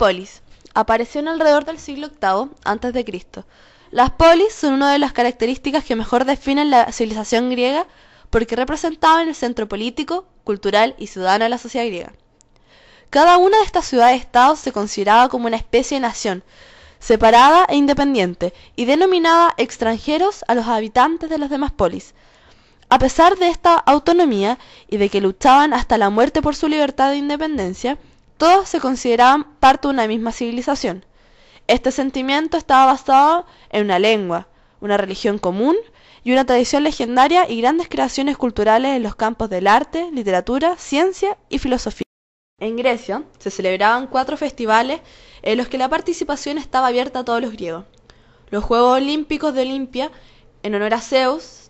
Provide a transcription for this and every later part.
polis. Aparecieron alrededor del siglo VIII a.C. Las polis son una de las características que mejor definen la civilización griega porque representaban el centro político, cultural y ciudadano de la sociedad griega. Cada una de estas ciudades-estados se consideraba como una especie de nación, separada e independiente, y denominaba extranjeros a los habitantes de las demás polis. A pesar de esta autonomía y de que luchaban hasta la muerte por su libertad e independencia, todos se consideraban parte de una misma civilización. Este sentimiento estaba basado en una lengua, una religión común y una tradición legendaria y grandes creaciones culturales en los campos del arte, literatura, ciencia y filosofía. En Grecia se celebraban 4 festivales en los que la participación estaba abierta a todos los griegos. Los Juegos Olímpicos de Olimpia, en honor a Zeus,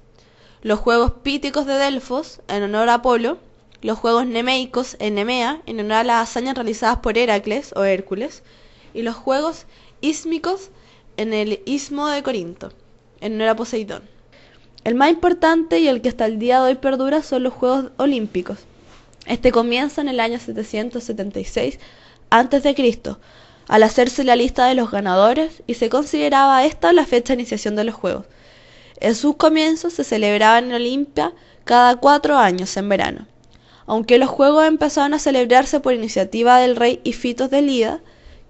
los Juegos Píticos de Delfos, en honor a Apolo, los Juegos Nemeicos en Nemea, en honor a las hazañas realizadas por Heracles o Hércules, y los Juegos Ísmicos en el Istmo de Corinto, en honor a Poseidón. El más importante y el que hasta el día de hoy perdura son los Juegos Olímpicos. Este comienza en el año 776 a.C., al hacerse la lista de los ganadores, y se consideraba esta la fecha de iniciación de los Juegos. En sus comienzos se celebraban en Olimpia cada 4 años en verano. Aunque los Juegos empezaron a celebrarse por iniciativa del rey Ifitos de Lida,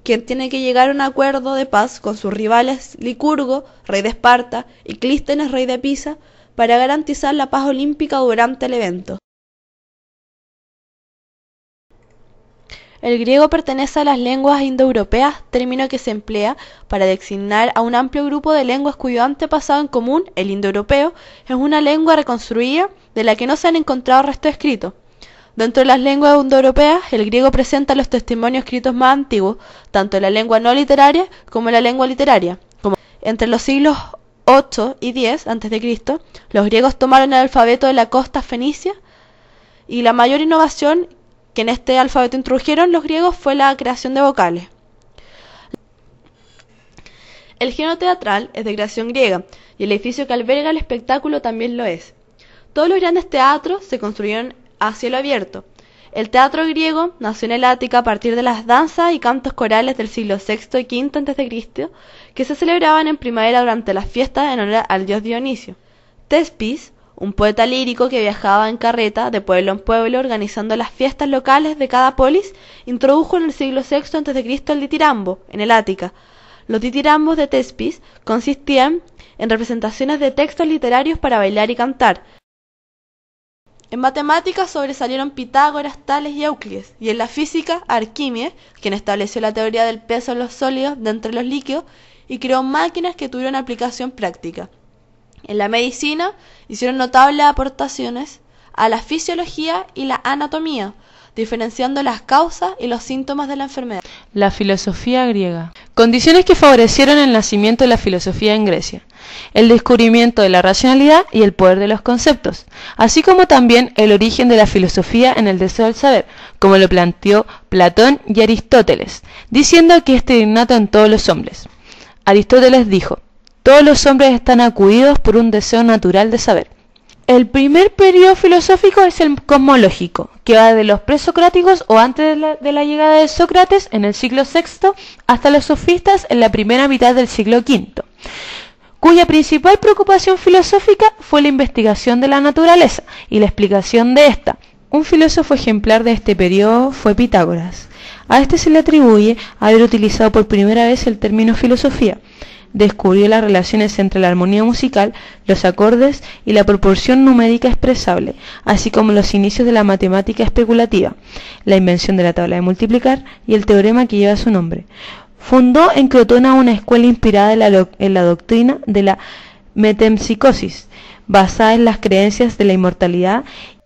quien tiene que llegar a un acuerdo de paz con sus rivales Licurgo, rey de Esparta, y Clístenes, rey de Pisa, para garantizar la paz olímpica durante el evento. El griego pertenece a las lenguas indoeuropeas, término que se emplea para designar a un amplio grupo de lenguas cuyo antepasado en común, el indoeuropeo, es una lengua reconstruida de la que no se han encontrado restos escritos. Dentro de las lenguas indoeuropeas, el griego presenta los testimonios escritos más antiguos, tanto en la lengua no literaria como en la lengua literaria. Entre los siglos 8 y 10 a.C., los griegos tomaron el alfabeto de la costa fenicia, y la mayor innovación que en este alfabeto introdujeron los griegos fue la creación de vocales. El género teatral es de creación griega, y el edificio que alberga el espectáculo también lo es. Todos los grandes teatros se construyeron a cielo abierto. El teatro griego nació en el Ática a partir de las danzas y cantos corales del siglo VI y V a.C., que se celebraban en primavera durante las fiestas en honor al dios Dionisio. Tespis, un poeta lírico que viajaba en carreta de pueblo en pueblo organizando las fiestas locales de cada polis, introdujo en el siglo VI a.C. el ditirambo, en el Ática. Los ditirambos de Tespis consistían en representaciones de textos literarios para bailar y cantar. En matemáticas sobresalieron Pitágoras, Tales y Euclides, y en la física Arquímedes, quien estableció la teoría del peso en los sólidos de entre los líquidos y creó máquinas que tuvieron aplicación práctica. En la medicina hicieron notables aportaciones a la fisiología y la anatomía, diferenciando las causas y los síntomas de la enfermedad. La filosofía griega. Condiciones que favorecieron el nacimiento de la filosofía en Grecia: el descubrimiento de la racionalidad y el poder de los conceptos, así como también el origen de la filosofía en el deseo del saber, como lo planteó Platón y Aristóteles, diciendo que este es innato en todos los hombres. Aristóteles dijo: todos los hombres están acudidos por un deseo natural de saber. El primer periodo filosófico es el cosmológico, que va de los presocráticos o antes de la llegada de Sócrates en el siglo VI hasta los sofistas en la primera mitad del siglo V, cuya principal preocupación filosófica fue la investigación de la naturaleza y la explicación de esta. Un filósofo ejemplar de este periodo fue Pitágoras. A este se le atribuye haber utilizado por primera vez el término filosofía. Descubrió las relaciones entre la armonía musical, los acordes y la proporción numérica expresable, así como los inicios de la matemática especulativa, la invención de la tabla de multiplicar y el teorema que lleva su nombre. Fundó en Crotona una escuela inspirada en la doctrina de la metempsicosis, basada en las creencias de la inmortalidad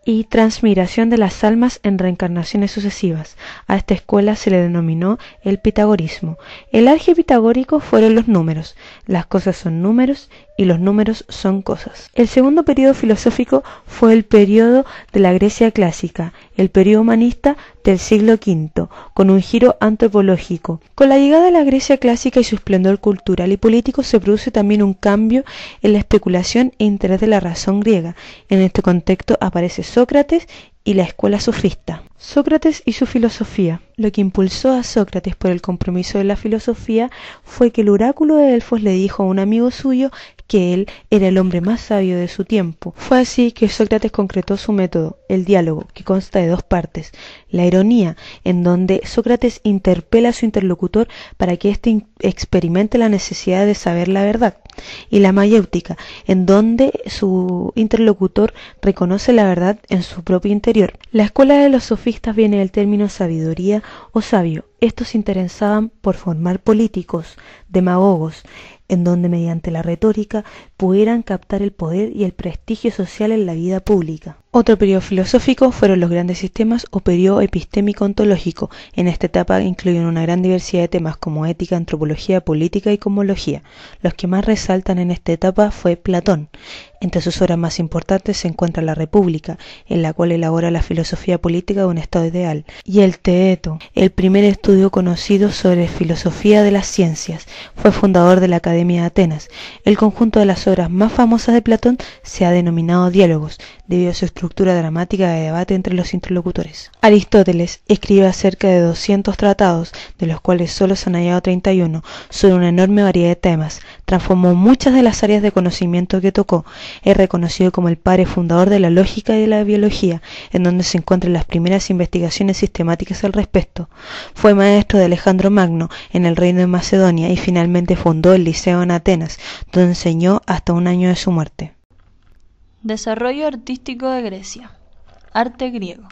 y transmigración de las almas en reencarnaciones sucesivas. A esta escuela se le denominó el pitagorismo. El álgebra pitagórico fueron los números. Las cosas son números y los números son cosas. El segundo periodo filosófico fue el periodo de la Grecia clásica, el periodo humanista del siglo V, con un giro antropológico. Con la llegada de la Grecia clásica y su esplendor cultural y político se produce también un cambio en la especulación e interés de la razón griega. En este contexto aparece Sócrates y la escuela sofista. Sócrates y su filosofía. Lo que impulsó a Sócrates por el compromiso de la filosofía fue que el oráculo de Delfos le dijo a un amigo suyo que él era el hombre más sabio de su tiempo. Fue así que Sócrates concretó su método, el diálogo, que consta de dos partes: la ironía, en donde Sócrates interpela a su interlocutor para que éste experimente la necesidad de saber la verdad, y la mayéutica, en donde su interlocutor reconoce la verdad en su propio interior. La escuela de los sofistas viene del término sabiduría o sabio. Estos se interesaban por formar políticos, demagogos, en donde mediante la retórica pudieran captar el poder y el prestigio social en la vida pública. Otro periodo filosófico fueron los grandes sistemas o periodo epistémico-ontológico. En esta etapa incluyen una gran diversidad de temas como ética, antropología, política y cosmología. Los que más resaltan en esta etapa fue Platón. Entre sus obras más importantes se encuentra La República, en la cual elabora la filosofía política de un estado ideal, y el Teeto, el primer estudio conocido sobre filosofía de las ciencias. Fue fundador de la Academia de Atenas. El conjunto de las obras más famosas de Platón se ha denominado Diálogos, debido a su estructura dramática de debate entre los interlocutores. Aristóteles escribe cerca de 200 tratados, de los cuales solo se han hallado 31, sobre una enorme variedad de temas. Transformó muchas de las áreas de conocimiento que tocó. Es reconocido como el padre fundador de la lógica y de la biología, en donde se encuentran las primeras investigaciones sistemáticas al respecto. Fue maestro de Alejandro Magno en el reino de Macedonia y finalmente fundó el Liceo en Atenas, donde enseñó hasta un año de su muerte. Desarrollo artístico de Grecia. Arte griego.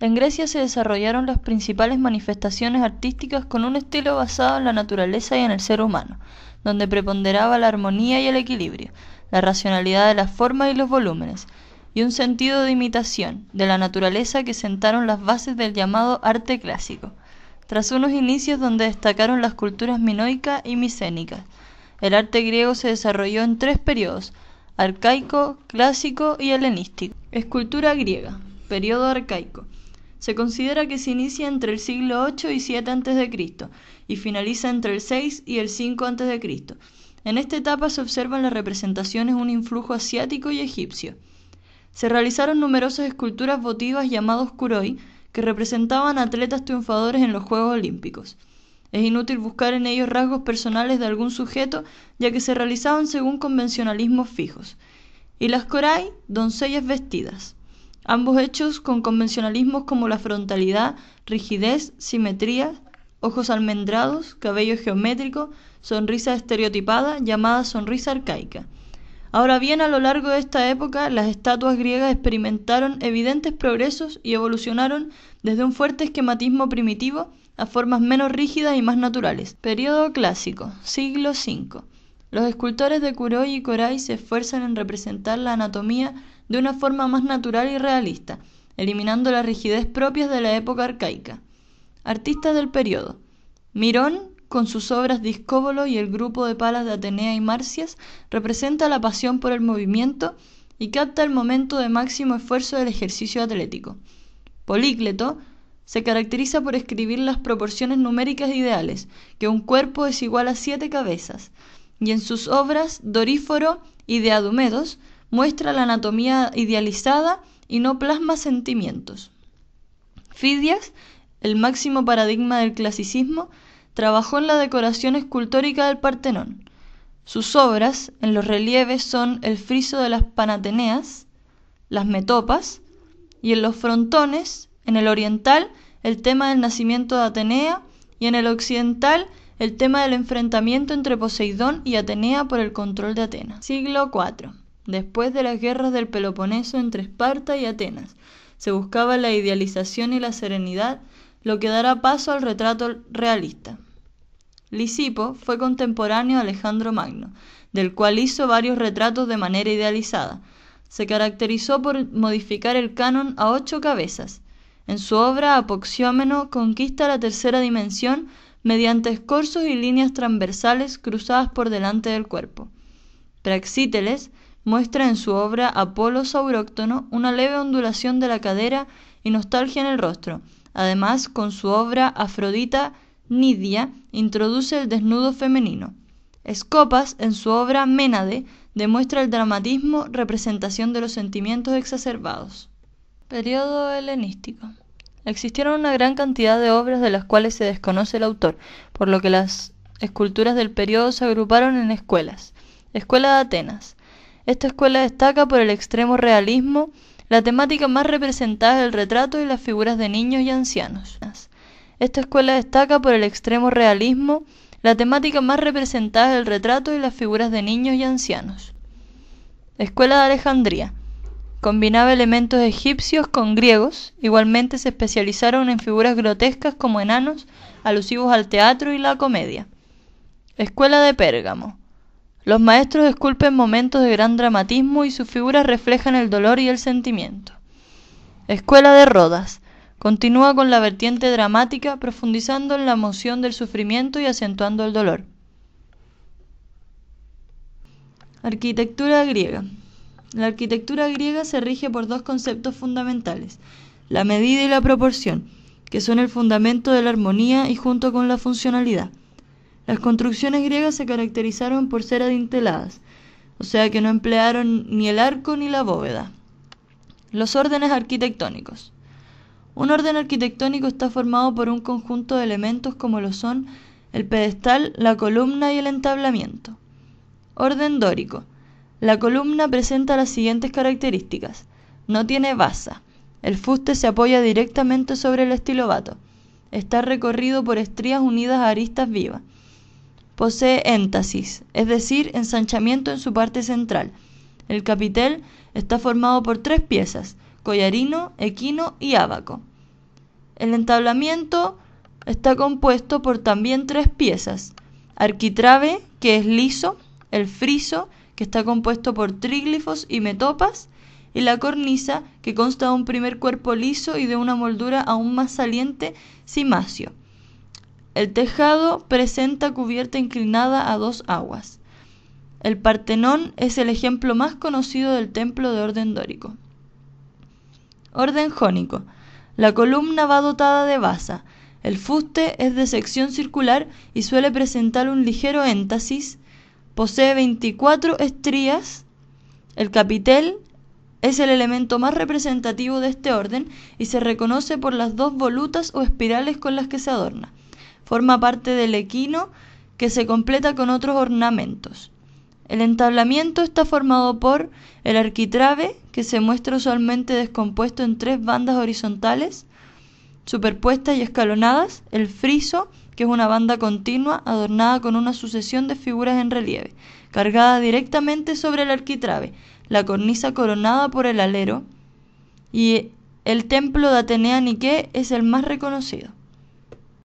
En Grecia se desarrollaron las principales manifestaciones artísticas con un estilo basado en la naturaleza y en el ser humano, donde preponderaba la armonía y el equilibrio, la racionalidad de las formas y los volúmenes, y un sentido de imitación de la naturaleza que sentaron las bases del llamado arte clásico, tras unos inicios donde destacaron las culturas minoica y micénica. El arte griego se desarrolló en 3 periodos: arcaico, clásico y helenístico. Escultura griega, periodo arcaico. Se considera que se inicia entre el siglo 8 y 7 a.C. y finaliza entre el 6 y el 5 a.C. En esta etapa se observan las representaciones un influjo asiático y egipcio. Se realizaron numerosas esculturas votivas llamados kuroi, que representaban atletas triunfadores en los Juegos Olímpicos. Es inútil buscar en ellos rasgos personales de algún sujeto, ya que se realizaban según convencionalismos fijos. Y las korai, doncellas vestidas, ambos hechos con convencionalismos como la frontalidad, rigidez, simetría, ojos almendrados, cabello geométrico, sonrisa estereotipada, llamada sonrisa arcaica. Ahora bien, a lo largo de esta época, las estatuas griegas experimentaron evidentes progresos y evolucionaron desde un fuerte esquematismo primitivo a formas menos rígidas y más naturales. Período clásico, siglo V. Los escultores de kuroi y korai se esfuerzan en representar la anatomía de una forma más natural y realista, eliminando la rigidez propia de la época arcaica. Artistas del periodo. Mirón, con sus obras Discóbolo y el grupo de palas de Atenea y Marcias, representa la pasión por el movimiento y capta el momento de máximo esfuerzo del ejercicio atlético. Polícleto se caracteriza por escribir las proporciones numéricas ideales, que un cuerpo es igual a 7 cabezas, y en sus obras Doríforo y de Adumedos muestra la anatomía idealizada y no plasma sentimientos. Fidias, el máximo paradigma del clasicismo, trabajó en la decoración escultórica del Partenón. Sus obras en los relieves son el friso de las Panateneas, las metopas, y en los frontones, en el oriental, el tema del nacimiento de Atenea, y en el occidental, el tema del enfrentamiento entre Poseidón y Atenea por el control de Atenas. Siglo IV. Después de las guerras del Peloponeso entre Esparta y Atenas, se buscaba la idealización y la serenidad, lo que dará paso al retrato realista. Lisipo fue contemporáneo a Alejandro Magno, del cual hizo varios retratos de manera idealizada. Se caracterizó por modificar el canon a 8 cabezas. En su obra, Apoxiómeno conquista la tercera dimensión mediante escorzos y líneas transversales cruzadas por delante del cuerpo. Praxíteles muestra en su obra Apolo Sauróctono una leve ondulación de la cadera y nostalgia en el rostro. Además, con su obra Afrodita Nidia introduce el desnudo femenino. Escopas, en su obra Ménade, demuestra el dramatismo, representación de los sentimientos exacerbados. Periodo helenístico. Existieron una gran cantidad de obras de las cuales se desconoce el autor, por lo que las esculturas del periodo se agruparon en escuelas. Escuela de Atenas. Esta escuela destaca por el extremo realismo. La temática más representada es el retrato y las figuras de niños y ancianos. Esta escuela destaca por el extremo realismo. La temática más representada es el retrato y las figuras de niños y ancianos. Escuela de Alejandría. Combinaba elementos egipcios con griegos. Igualmente se especializaron en figuras grotescas como enanos, alusivos al teatro y la comedia. Escuela de Pérgamo. Los maestros esculpen momentos de gran dramatismo y sus figuras reflejan el dolor y el sentimiento. Escuela de Rodas. Continúa con la vertiente dramática, profundizando en la emoción del sufrimiento y acentuando el dolor. Arquitectura griega. La arquitectura griega se rige por dos conceptos fundamentales, la medida y la proporción, que son el fundamento de la armonía y junto con la funcionalidad. Las construcciones griegas se caracterizaron por ser adinteladas, o sea que no emplearon ni el arco ni la bóveda. Los órdenes arquitectónicos. Un orden arquitectónico está formado por un conjunto de elementos como lo son el pedestal, la columna y el entablamiento. Orden dórico. La columna presenta las siguientes características. No tiene basa. El fuste se apoya directamente sobre el estilobato. Está recorrido por estrías unidas a aristas vivas. Posee éntasis, es decir, ensanchamiento en su parte central. El capitel está formado por 3 piezas, collarino, equino y ábaco. El entablamiento está compuesto por también 3 piezas, arquitrabe, que es liso, el friso, que está compuesto por tríglifos y metopas, y la cornisa, que consta de un primer cuerpo liso y de una moldura aún más saliente, cimacio. El tejado presenta cubierta inclinada a 2 aguas. El Partenón es el ejemplo más conocido del templo de orden dórico. Orden jónico. La columna va dotada de basa. El fuste es de sección circular y suele presentar un ligero éntasis. Posee 24 estrías. El capitel es el elemento más representativo de este orden y se reconoce por las 2 volutas o espirales con las que se adorna. Forma parte del equino, que se completa con otros ornamentos. El entablamiento está formado por el arquitrabe, que se muestra usualmente descompuesto en 3 bandas horizontales, superpuestas y escalonadas, el friso, que es una banda continua adornada con una sucesión de figuras en relieve, cargada directamente sobre el arquitrabe, la cornisa coronada por el alero, y el templo de Atenea Nike es el más reconocido.